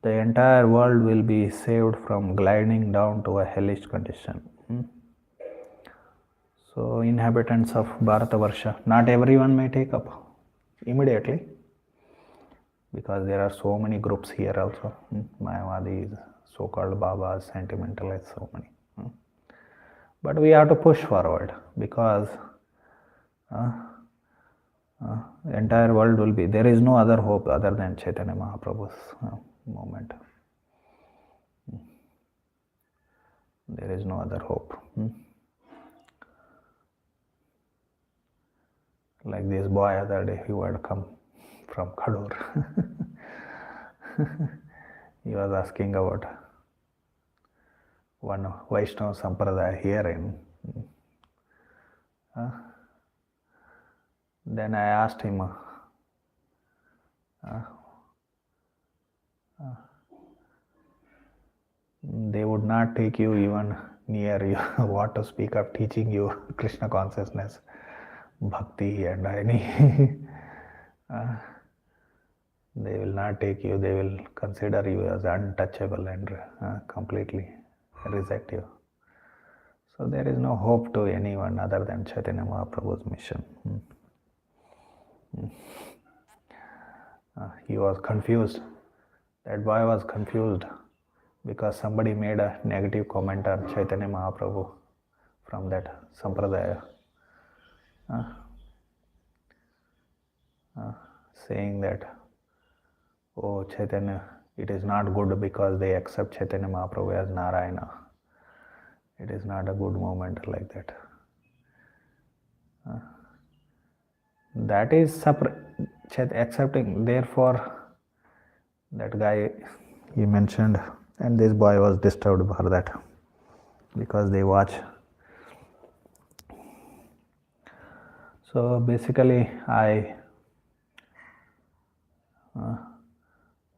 the entire world will be saved from gliding down to a hellish condition. So inhabitants of Bharatavarsha, not everyone may take up immediately, because there are so many groups here also, Mayavadis, so-called Babas, sentimentalists, so many. But we have to push forward, because entire world will be, there is no other hope other than Chaitanya Mahaprabhu's movement. There is no other hope. Like this boy other day, who had come from Khadur. He was asking about one Vaishnava Sampradaya here in. Then I asked him, they would not take you even near you. What to speak of teaching you Krishna consciousness, bhakti and any. They will not take you, they will consider you as untouchable and completely reject you. So there is no hope to anyone other than Chaitanya Mahaprabhu's mission. He was confused. That boy was confused because somebody made a negative comment on Chaitanya Mahaprabhu from that Sampradaya. Saying that, oh Chaitanya, it is not good because they accept Chaitanya Mahaprabhu as Narayana. It is not a good moment like that. That is accepting. Therefore, that guy he mentioned, and this boy was disturbed for that, because they watch. So basically,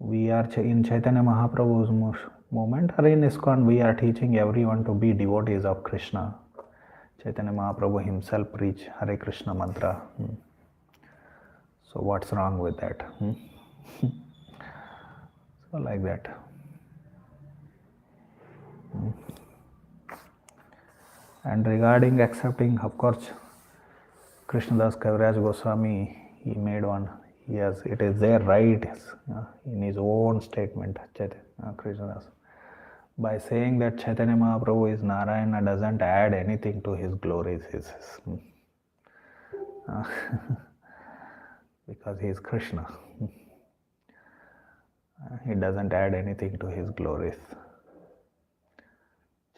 we are in Chaitanya Mahaprabhu's movement, or in ISKCON, we are teaching everyone to be devotees of Krishna. Chaitanya Mahaprabhu himself preached Hare Krishna mantra. So what's wrong with that? So like that. And regarding accepting, of course, Krishnadas Kaviraj Goswami, he made one. Yes, it is there, right? In his own statement, Krishnadas, by saying that Chaitanya Mahaprabhu is Narayana doesn't add anything to his glories. He says, because he is Krishna. He doesn't add anything to his glories.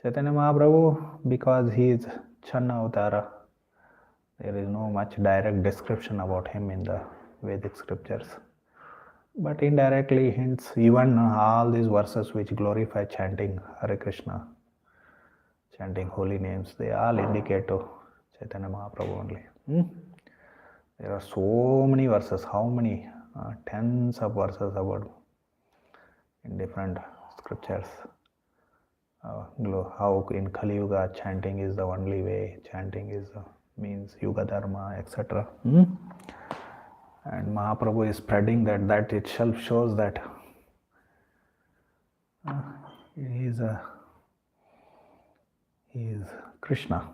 Chaitanya Mahaprabhu, because he is Channa Avtara, there is no much direct description about him in the Vedic scriptures. But indirectly hints, even all these verses which glorify chanting Hare Krishna, chanting holy names, they all indicate to Chaitanya Mahaprabhu only. There are so many verses, how many? Tens of verses about in different scriptures. How in Kali Yuga chanting is the only way, chanting is means Yuga Dharma, etc. And Mahaprabhu is spreading that itself shows that he is Krishna.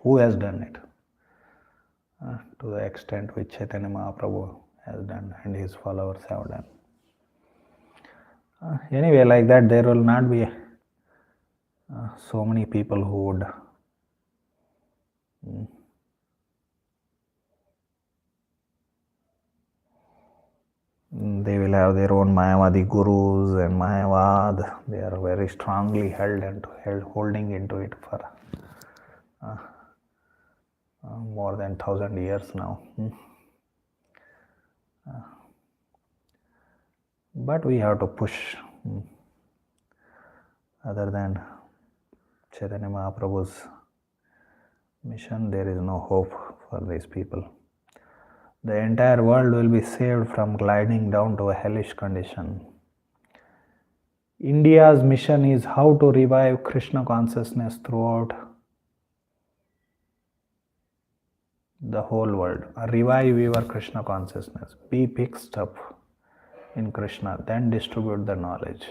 Who has done it? To the extent which Chaitanya Mahaprabhu has done and his followers have done. Anyway, like that, there will not be so many people who would they will have their own Mayavadi gurus and Mayavad. They are very strongly holding into it for more than 1,000 years now. But we have to push. Other than Chaitanya Mahaprabhu's mission, there is no hope for these people. The entire world will be saved from gliding down to a hellish condition. India's mission is how to revive Krishna consciousness throughout the whole world. Revive your Krishna consciousness. Be fixed up in Krishna, then distribute the knowledge.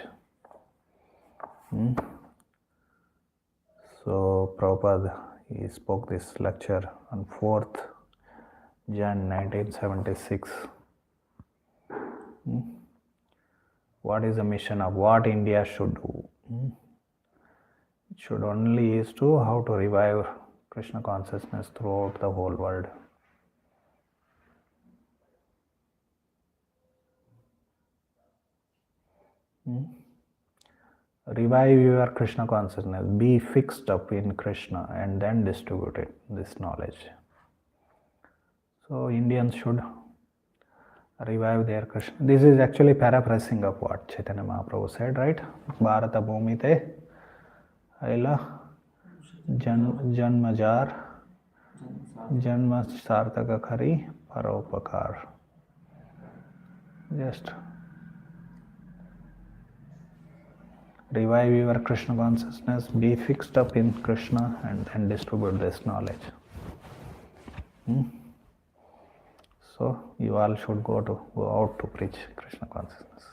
So Prabhupada, he spoke this lecture on 4th Jan 1976. What is the mission of what India should do? It should only is to how to revive Krishna consciousness throughout the whole world. Revive your Krishna consciousness. Be fixed up in Krishna and then distribute it, this knowledge. So Indians should revive their Krishna. This is actually paraphrasing of what Chaitanya Mahaprabhu said, right? Bharata Bhumite Aila Janmajar Janma Sartaka Khari Paropakar. Just revive your Krishna consciousness, be fixed up in Krishna and then distribute this knowledge. So you all should go out to preach Krishna consciousness.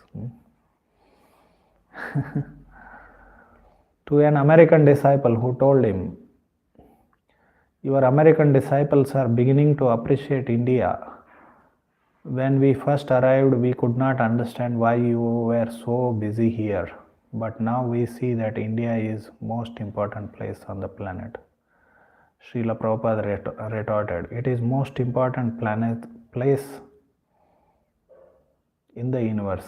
To an American disciple who told him, your American disciples are beginning to appreciate India. When we first arrived, we could not understand why you were so busy here. But now we see that India is most important place on the planet. Srila Prabhupada retorted, it is most important place in the universe.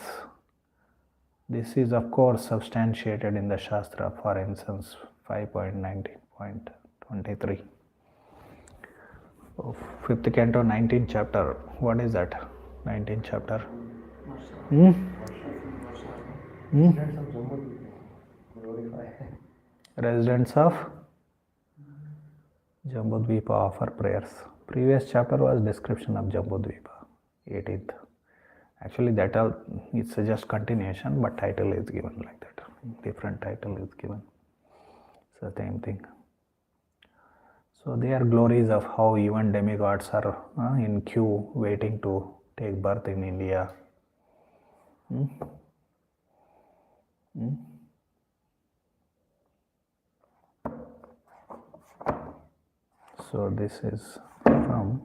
This is of course substantiated in the Shastra, for instance 5.19.23. 5th canto, 19th chapter. What is that? 19th chapter. Residents of Jambudvipa offer prayers. Previous chapter was description of Jambudvipa, 18th. Actually, that all it's just continuation, but title is given like that. Different title is given. So same thing. So they are glories of how even demigods are in queue waiting to take birth in India. So this is from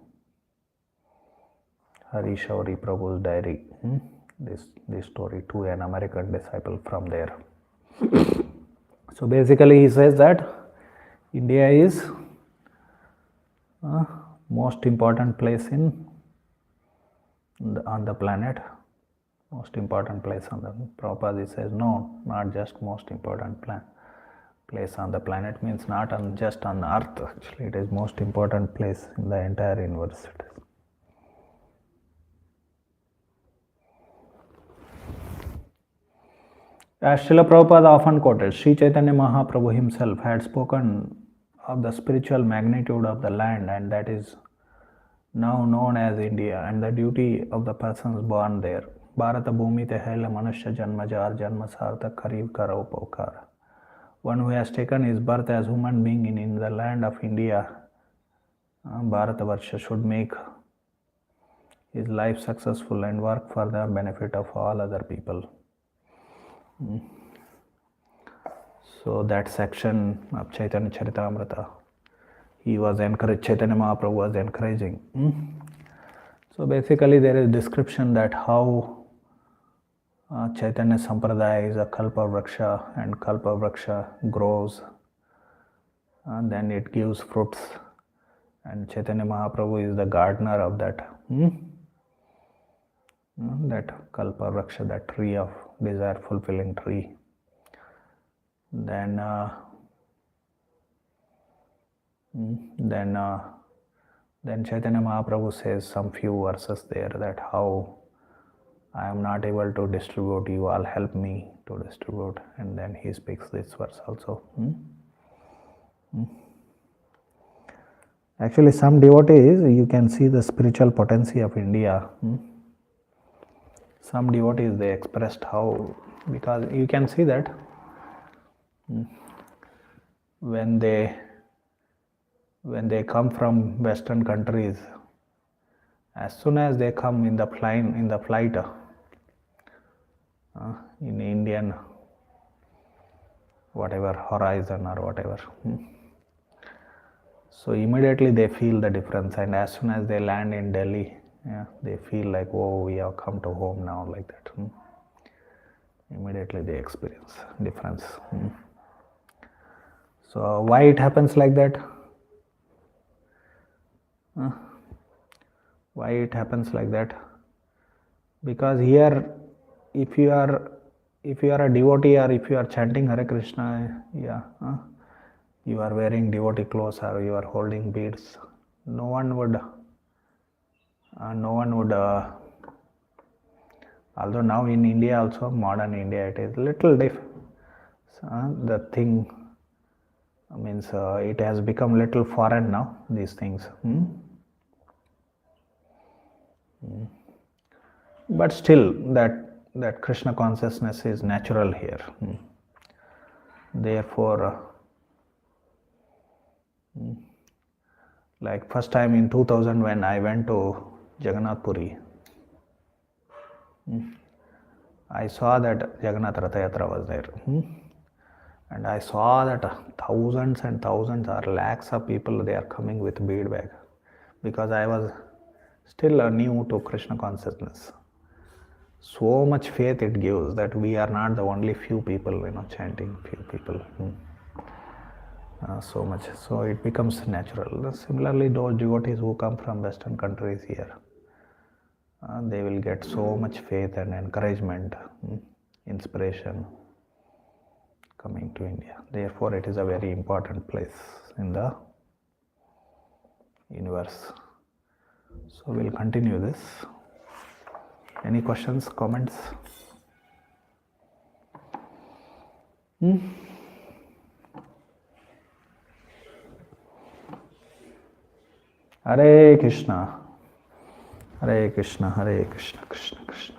Harishawari Prabhu's diary. This story to an American disciple from there. So basically he says that India is most important place on the planet. Most important place on the Prabhupada says no, not just most important place on the planet, means not just on earth. Actually it is most important place in the entire universe. As Srila Prabhupada often quoted, Sri Chaitanya Mahaprabhu himself had spoken of the spiritual magnitude of the land, and that is now known as India, and the duty of the persons born there. Bharata Bhumi te haila manusya janma jar janma sartha kariv karo pokara. One who has taken his birth as human being in the land of India, Bharatavarsha, should make his life successful and work for the benefit of all other people. So that section of Chaitanya Charitamrita, Chaitanya Mahaprabhu was encouraging. So basically there is description that how Chaitanya Sampradaya is a Kalpa Vraksha, and Kalpa Vraksha grows and then it gives fruits, and Chaitanya Mahaprabhu is the gardener of that that Kalpa Vraksha, that tree of desire fulfilling tree. Then Chaitanya Mahaprabhu says some few verses there that how I am not able to distribute, you all help me to distribute, and then he speaks this verse also. Actually some devotees, you can see the spiritual potency of India. Some devotees, they expressed how, because you can see that when they come from Western countries, as soon as they come in the flight in Indian whatever horizon or whatever, so immediately they feel the difference, and as soon as they land in Delhi, they feel like, oh, we have come to home now, like that. Immediately they experience difference. So why it happens like that? Why it happens like that? Because here, if you are a devotee, or if you are chanting Hare Krishna, you are wearing devotee clothes or you are holding beads, no one would although now in India also, modern India, it is little the thing means it has become little foreign now, these things. But still that Krishna consciousness is natural here. Therefore like first time in 2000 when I went to Jagannath Puri, I saw that Jagannath Ratha Yatra was there, and I saw that thousands and thousands or lakhs of people, they are coming with bead bag, because I was still new to Krishna consciousness. So much faith it gives that we are not the only few people, chanting, few people. So much, so it becomes natural. Similarly, those devotees who come from Western countries here, they will get so much faith and encouragement, inspiration coming to India. Therefore, it is a very important place in the universe. So we'll continue this. Any questions, comments? Hare Krishna, Hare Krishna, Hare Krishna, Krishna Krishna,